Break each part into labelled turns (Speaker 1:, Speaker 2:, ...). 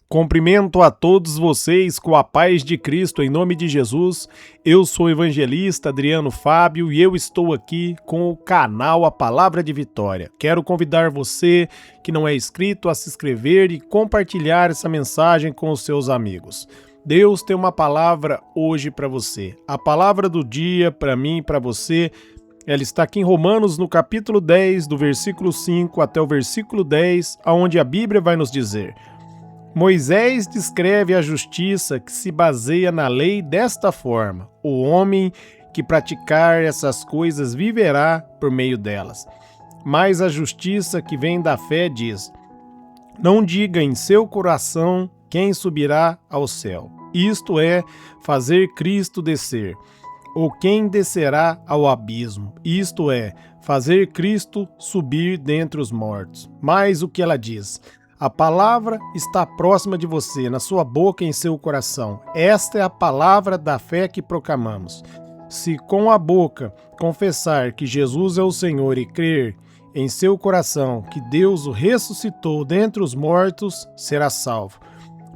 Speaker 1: Cumprimento a todos vocês com a paz de Cristo, em nome de Jesus. Eu sou o evangelista Adriano Fábio e eu estou aqui com o canal A Palavra de Vitória. Quero convidar você que não é inscrito a se inscrever e compartilhar essa mensagem com os seus amigos. Deus tem uma palavra hoje para você. A palavra do dia para mim e para você, ela está aqui em Romanos, no capítulo 10, do versículo 5 até o versículo 10, onde a Bíblia vai nos dizer: Moisés descreve a justiça que se baseia na lei desta forma: o homem que praticar essas coisas viverá por meio delas. Mas a justiça que vem da fé diz: não diga em seu coração quem subirá ao céu, isto é, fazer Cristo descer, ou quem descerá ao abismo, isto é, fazer Cristo subir dentre os mortos. Mas o que ela diz? A palavra está próxima de você, na sua boca e em seu coração. Esta é a palavra da fé que proclamamos. Se com a boca confessar que Jesus é o Senhor e crer em seu coração que Deus o ressuscitou dentre os mortos, será salvo.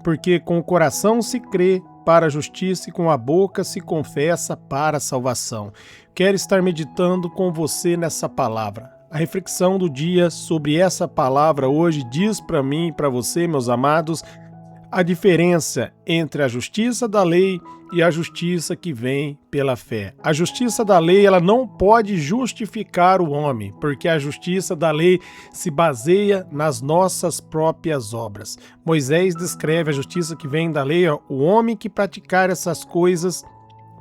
Speaker 1: Porque com o coração se crê para a justiça e com a boca se confessa para a salvação. Quero estar meditando com você nessa palavra. A reflexão do dia sobre essa palavra hoje diz para mim e para você, meus amados, a diferença entre a justiça da lei e a justiça que vem pela fé. A justiça da lei, ela não pode justificar o homem, porque a justiça da lei se baseia nas nossas próprias obras. Moisés descreve a justiça que vem da lei: o homem que praticar essas coisas,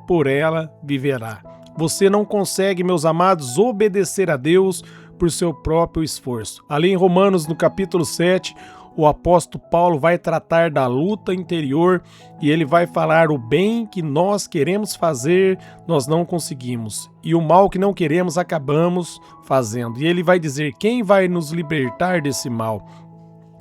Speaker 1: por ela viverá. Você não consegue, meus amados, obedecer a Deus por seu próprio esforço. Ali em Romanos, no capítulo 7, o apóstolo Paulo vai tratar da luta interior e ele vai falar: o bem que nós queremos fazer, nós não conseguimos, e o mal que não queremos, acabamos fazendo. E ele vai dizer: quem vai nos libertar desse mal?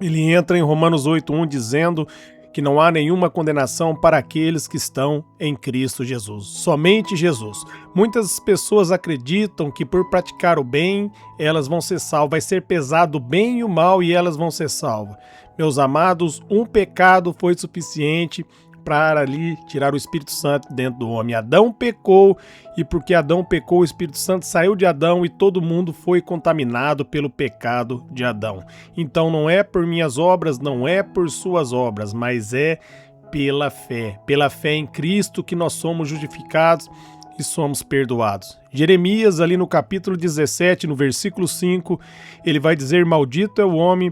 Speaker 1: Ele entra em Romanos 8:1 dizendo que não há nenhuma condenação para aqueles que estão em Cristo Jesus. Somente Jesus. Muitas pessoas acreditam que por praticar o bem, elas vão ser salvas. Vai ser pesado o bem e o mal e elas vão ser salvas. Meus amados, um pecado foi suficiente para ali tirar o Espírito Santo dentro do homem. Adão pecou e porque Adão pecou, o Espírito Santo saiu de Adão e todo mundo foi contaminado pelo pecado de Adão. Então não é por minhas obras, não é por suas obras, mas é pela fé em Cristo que nós somos justificados e somos perdoados. Jeremias, ali no capítulo 17, no versículo 5, ele vai dizer: maldito é o homem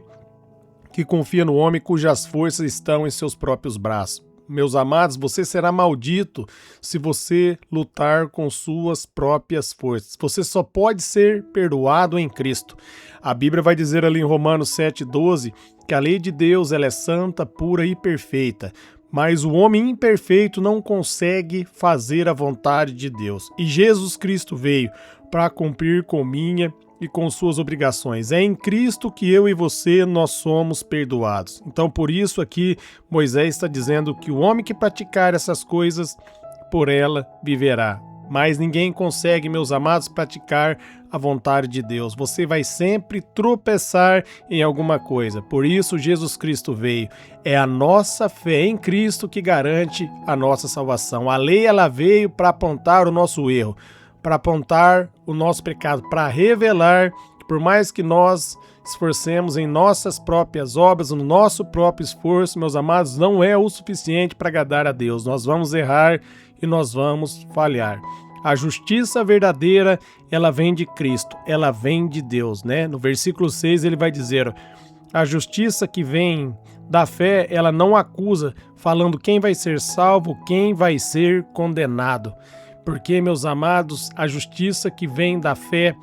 Speaker 1: que confia no homem cujas forças estão em seus próprios braços. Meus amados, você será maldito se você lutar com suas próprias forças. Você só pode ser perdoado em Cristo. A Bíblia vai dizer ali em Romanos 7:12 que a lei de Deus ela é santa, pura e perfeita. Mas o homem imperfeito não consegue fazer a vontade de Deus. E Jesus Cristo veio para cumprir com minha e com suas obrigações. É em Cristo que eu e você nós somos perdoados. Então por isso aqui Moisés está dizendo que o homem que praticar essas coisas, por ela viverá. Mas ninguém consegue, meus amados, praticar a vontade de Deus. Você vai sempre tropeçar em alguma coisa. Por isso Jesus Cristo veio. É a nossa fé em Cristo que garante a nossa salvação. A lei ela veio para apontar o nosso erro, para apontar o nosso pecado, para revelar que por mais que nós esforcemos em nossas próprias obras, no nosso próprio esforço, meus amados, não é o suficiente para agradar a Deus. Nós vamos errar e nós vamos falhar. A justiça verdadeira, ela vem de Cristo, ela vem de Deus, né? No versículo 6 ele vai dizer: a justiça que vem da fé, ela não acusa, falando quem vai ser salvo, quem vai ser condenado. Porque, meus amados, a justiça que vem da fé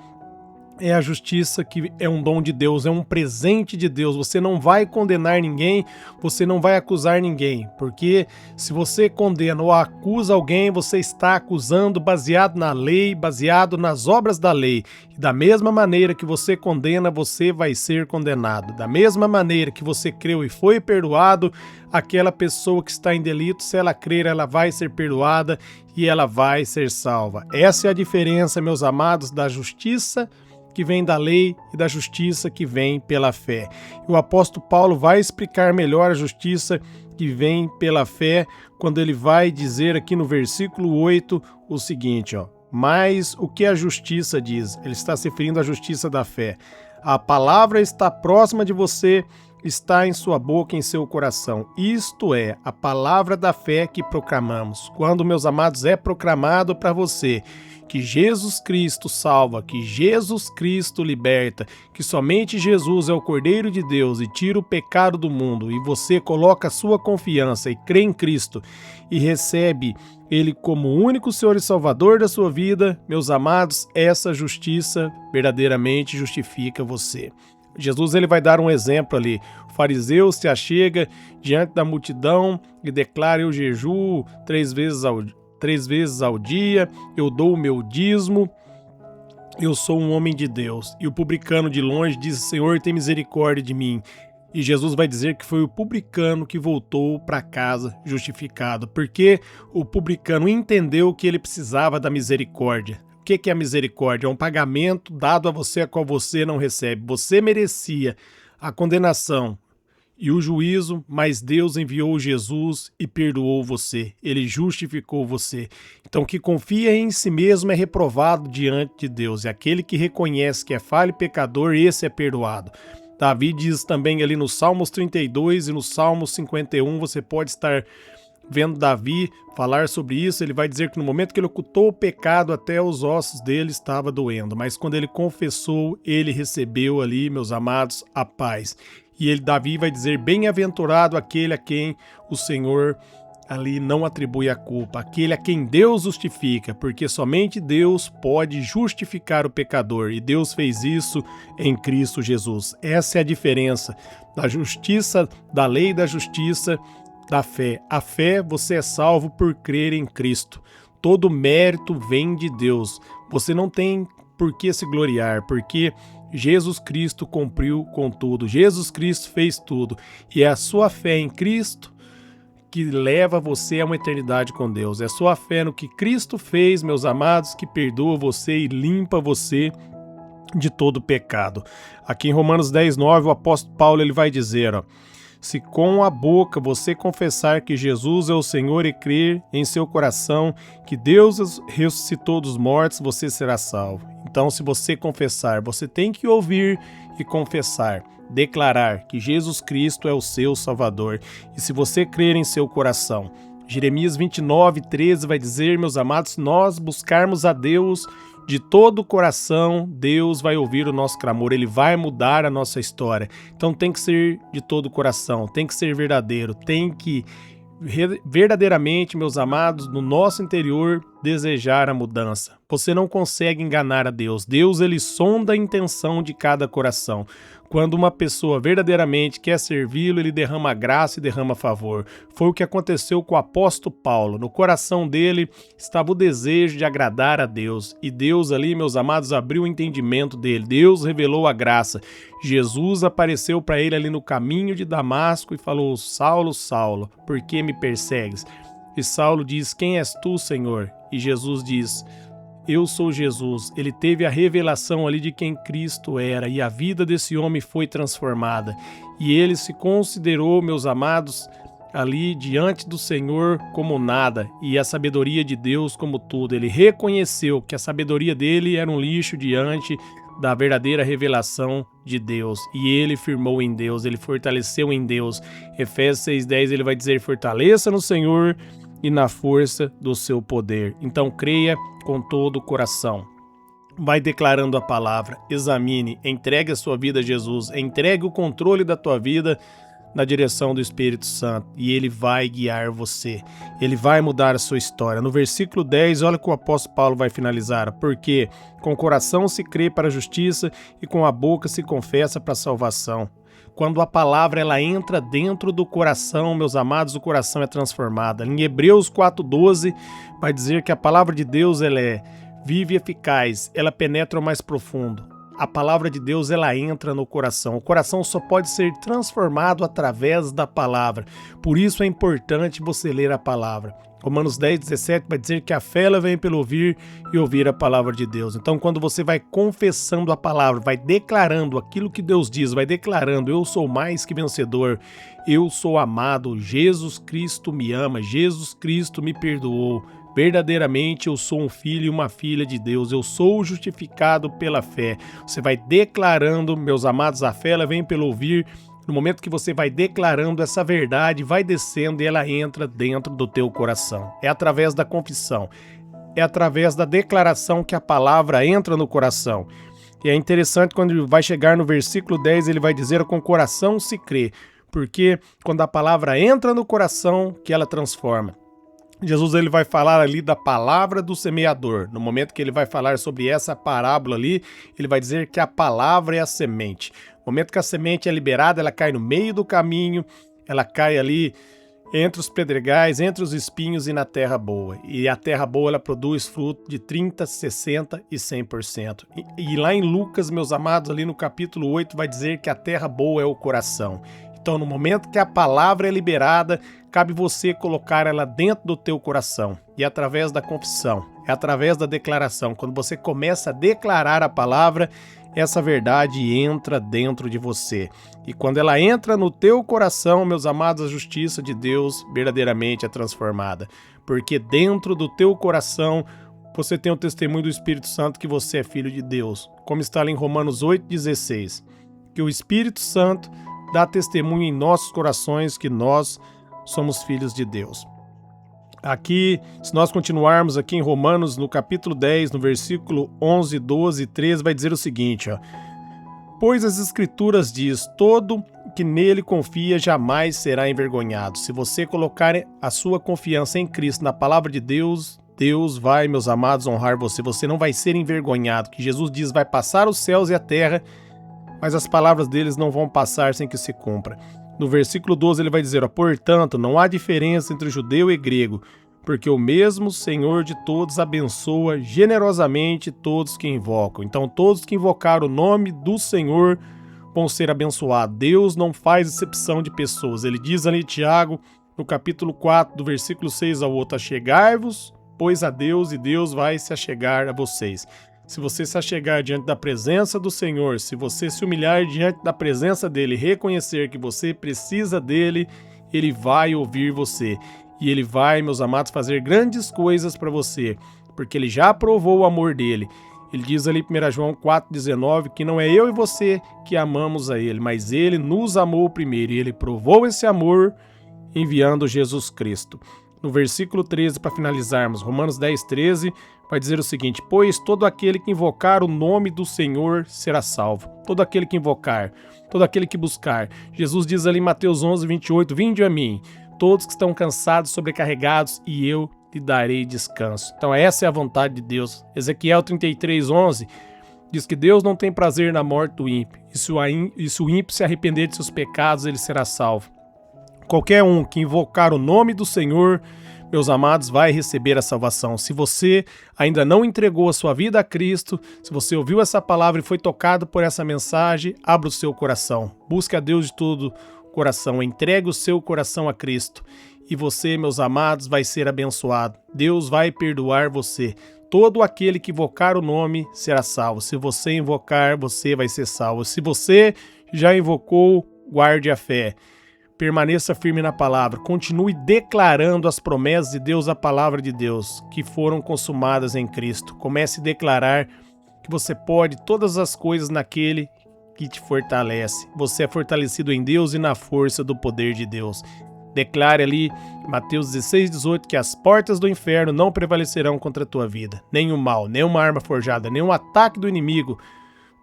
Speaker 1: é a justiça que é um dom de Deus, é um presente de Deus. Você não vai condenar ninguém, você não vai acusar ninguém, porque se você condena ou acusa alguém, você está acusando baseado na lei, baseado nas obras da lei. E da mesma maneira que você condena, você vai ser condenado. Da mesma maneira que você creu e foi perdoado, aquela pessoa que está em delito, se ela crer, ela vai ser perdoada e ela vai ser salva. Essa é a diferença, meus amados, da justiça que vem da lei e da justiça que vem pela fé. E o apóstolo Paulo vai explicar melhor a justiça que vem pela fé quando ele vai dizer aqui no versículo 8 o seguinte, mas o que a justiça diz? Ele está se referindo à justiça da fé. A palavra está próxima de você, está em sua boca, em seu coração. Isto é, a palavra da fé que proclamamos. Quando, meus amados, é proclamado para você que Jesus Cristo salva, que Jesus Cristo liberta, que somente Jesus é o Cordeiro de Deus e tira o pecado do mundo, e você coloca a sua confiança e crê em Cristo e recebe Ele como o único Senhor e Salvador da sua vida, meus amados, essa justiça verdadeiramente justifica você. Jesus ele vai dar um exemplo ali. O fariseu se achega diante da multidão e declara: eu jejuo 3 vezes ao dia, eu dou o meu dízimo, eu sou um homem de Deus. E o publicano de longe diz: Senhor, tem misericórdia de mim. E Jesus vai dizer que foi o publicano que voltou para casa justificado, porque o publicano entendeu que ele precisava da misericórdia. O que é a misericórdia? É um pagamento dado a você a qual você não recebe. Você merecia a condenação e o juízo, mas Deus enviou Jesus e perdoou você. Ele justificou você. Então, o que confia em si mesmo é reprovado diante de Deus. E aquele que reconhece que é falho e pecador, esse é perdoado. Davi diz também ali no Salmos 32 e no Salmos 51, você pode estar vendo Davi falar sobre isso. Ele vai dizer que no momento que ele ocultou o pecado, até os ossos dele estavam doendo, mas quando ele confessou, ele recebeu ali, meus amados, a paz. E Davi vai dizer: bem-aventurado aquele a quem o Senhor ali não atribui a culpa, aquele a quem Deus justifica, porque somente Deus pode justificar o pecador, e Deus fez isso em Cristo Jesus. Essa é a diferença da justiça, da lei e da justiça da fé. A fé, você é salvo por crer em Cristo. Todo mérito vem de Deus. Você não tem por que se gloriar, porque Jesus Cristo cumpriu com tudo. Jesus Cristo fez tudo. E é a sua fé em Cristo que leva você a uma eternidade com Deus. É a sua fé no que Cristo fez, meus amados, que perdoa você e limpa você de todo pecado. Aqui em Romanos 10:9, o apóstolo Paulo ele vai dizer, se com a boca você confessar que Jesus é o Senhor e crer em seu coração que Deus ressuscitou dos mortos, você será salvo. Então, se você confessar, você tem que ouvir e confessar, declarar que Jesus Cristo é o seu Salvador. E se você crer em seu coração, Jeremias 29:13 vai dizer, meus amados, se nós buscarmos a Deus de todo o coração, Deus vai ouvir o nosso clamor, Ele vai mudar a nossa história. Então tem que ser de todo o coração, tem que ser verdadeiro, tem que verdadeiramente, meus amados, no nosso interior, desejar a mudança. Você não consegue enganar a Deus. Deus, ele sonda a intenção de cada coração. Quando uma pessoa verdadeiramente quer servi-lo, ele derrama graça e derrama favor. Foi o que aconteceu com o apóstolo Paulo. No coração dele estava o desejo de agradar a Deus. E Deus ali, meus amados, abriu o entendimento dele. Deus revelou a graça. Jesus apareceu para ele ali no caminho de Damasco e falou: Saulo, Saulo, por que me persegues? E Saulo diz: quem és tu, Senhor? E Jesus diz: eu sou Jesus. Ele teve a revelação ali de quem Cristo era e a vida desse homem foi transformada. E ele se considerou, meus amados, ali diante do Senhor como nada e a sabedoria de Deus como tudo. Ele reconheceu que a sabedoria dele era um lixo diante da verdadeira revelação de Deus. E ele firmou em Deus, ele fortaleceu em Deus. Efésios 6:10 ele vai dizer: fortaleça no Senhor e na força do seu poder. Então creia com todo o coração. Vai declarando a palavra, examine, entregue a sua vida a Jesus, entregue o controle da tua vida na direção do Espírito Santo e ele vai guiar você. Ele vai mudar a sua história. No versículo 10, olha que o apóstolo Paulo vai finalizar. Porque com o coração se crê para a justiça e com a boca se confessa para a salvação. Quando a palavra ela entra dentro do coração, meus amados, o coração é transformado. Em Hebreus 4:12 vai dizer que a palavra de Deus ela é viva e eficaz, ela penetra o mais profundo. a palavra de Deus ela entra no coração. O coração só pode ser transformado através da palavra. Por isso é importante você ler a palavra. Romanos 10:17 vai dizer que a fé ela vem pelo ouvir e ouvir a palavra de Deus. Então, quando você vai confessando a palavra, vai declarando aquilo que Deus diz, vai declarando: eu sou mais que vencedor, eu sou amado, Jesus Cristo me ama, Jesus Cristo me perdoou. Verdadeiramente eu sou um filho e uma filha de Deus, eu sou justificado pela fé. Você vai declarando, meus amados, a fé ela vem pelo ouvir. No momento que você vai declarando essa verdade, vai descendo e ela entra dentro do teu coração. É através da confissão, é através da declaração que a palavra entra no coração. E é interessante quando vai chegar no versículo 10, ele vai dizer: com o coração se crê, porque quando a palavra entra no coração, que ela transforma. Jesus ele vai falar ali da palavra do semeador. No momento que ele vai falar sobre essa parábola ali, ele vai dizer que a palavra é a semente. No momento que a semente é liberada, ela cai no meio do caminho, ela cai ali entre os pedregais, entre os espinhos e na terra boa. E a terra boa ela produz fruto de 30, 60 e 100%. E lá em Lucas, meus amados, ali no capítulo 8, vai dizer que a terra boa é o coração. Então, no momento que a palavra é liberada, cabe você colocar ela dentro do teu coração. E através da confissão, é através da declaração. Quando você começa a declarar a palavra, essa verdade entra dentro de você. E quando ela entra no teu coração, meus amados, a justiça de Deus verdadeiramente é transformada. Porque dentro do teu coração, você tem o testemunho do Espírito Santo que você é filho de Deus. Como está ali em Romanos 8,16. Que o Espírito Santo dá testemunho em nossos corações que nós somos filhos de Deus. Aqui, se nós continuarmos aqui em Romanos, no capítulo 10, no versículo 11, 12 e 13, vai dizer o seguinte, ó: pois as Escrituras diz, todo que nele confia jamais será envergonhado. Se você colocar a sua confiança em Cristo, na palavra de Deus, Deus vai, meus amados, honrar você. Você não vai ser envergonhado, que Jesus diz, vai passar os céus e a terra, mas as palavras deles não vão passar sem que se cumpra. No versículo 12 ele vai dizer, ó, portanto, não há diferença entre judeu e grego, porque o mesmo Senhor de todos abençoa generosamente todos que invocam. Então, todos que invocaram o nome do Senhor vão ser abençoados. Deus não faz exceção de pessoas. Ele diz ali, Tiago, no capítulo 4, do versículo 6 ao 8, achegai-vos, pois a Deus, e Deus vai se achegar a vocês. Se você se achegar diante da presença do Senhor, se você se humilhar diante da presença dele, reconhecer que você precisa dele, ele vai ouvir você. E ele vai, meus amados, fazer grandes coisas para você, porque ele já provou o amor dele. Ele diz ali em 1 João 4,19 que não é eu e você que amamos a ele, mas ele nos amou primeiro e ele provou esse amor enviando Jesus Cristo. No versículo 13, para finalizarmos, Romanos 10,13, vai dizer o seguinte, pois todo aquele que invocar o nome do Senhor será salvo. Todo aquele que invocar, todo aquele que buscar. Jesus diz ali em Mateus 11,28, vinde a mim, todos que estão cansados, sobrecarregados, e eu lhe darei descanso. Então essa é a vontade de Deus. Ezequiel 33,11 diz que Deus não tem prazer na morte do ímpio. E se o ímpio se arrepender de seus pecados, ele será salvo. Qualquer um que invocar o nome do Senhor, meus amados, vai receber a salvação. Se você ainda não entregou a sua vida a Cristo, se você ouviu essa palavra e foi tocado por essa mensagem, abra o seu coração. Busque a Deus de todo o coração. Entregue o seu coração a Cristo. E você, meus amados, vai ser abençoado. Deus vai perdoar você. Todo aquele que invocar o nome será salvo. Se você invocar, você vai ser salvo. Se você já invocou, guarde a fé. Permaneça firme na palavra, continue declarando as promessas de Deus, a palavra de Deus, que foram consumadas em Cristo. Comece a declarar que você pode todas as coisas naquele que te fortalece. Você é fortalecido em Deus e na força do poder de Deus. Declare ali, Mateus 16,18, que as portas do inferno não prevalecerão contra a tua vida. Nenhum mal, nenhuma arma forjada, nenhum ataque do inimigo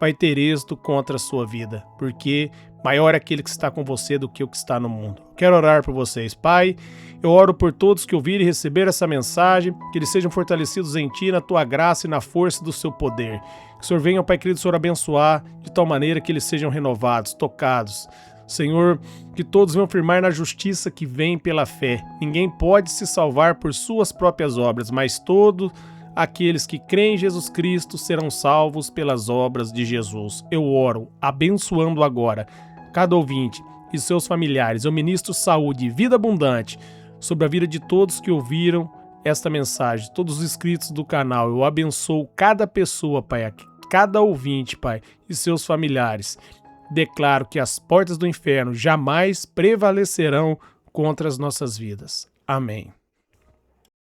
Speaker 1: vai ter êxito contra a sua vida, porque maior é aquele que está com você do que o que está no mundo. Quero orar por vocês. Pai, eu oro por todos que ouvirem e receber essa mensagem, que eles sejam fortalecidos em Ti, na Tua graça e na força do Seu poder. Que o Senhor venha, Pai querido, Senhor, abençoar de tal maneira que eles sejam renovados, tocados. Senhor, que todos venham firmar na justiça que vem pela fé. Ninguém pode se salvar por suas próprias obras, mas todos aqueles que creem em Jesus Cristo serão salvos pelas obras de Jesus. Eu oro, abençoando agora cada ouvinte e seus familiares. Eu ministro saúde e vida abundante sobre a vida de todos que ouviram esta mensagem, todos os inscritos do canal. Eu abençoo cada pessoa, Pai, cada ouvinte, Pai, e seus familiares. Declaro que as portas do inferno jamais prevalecerão contra as nossas vidas. Amém.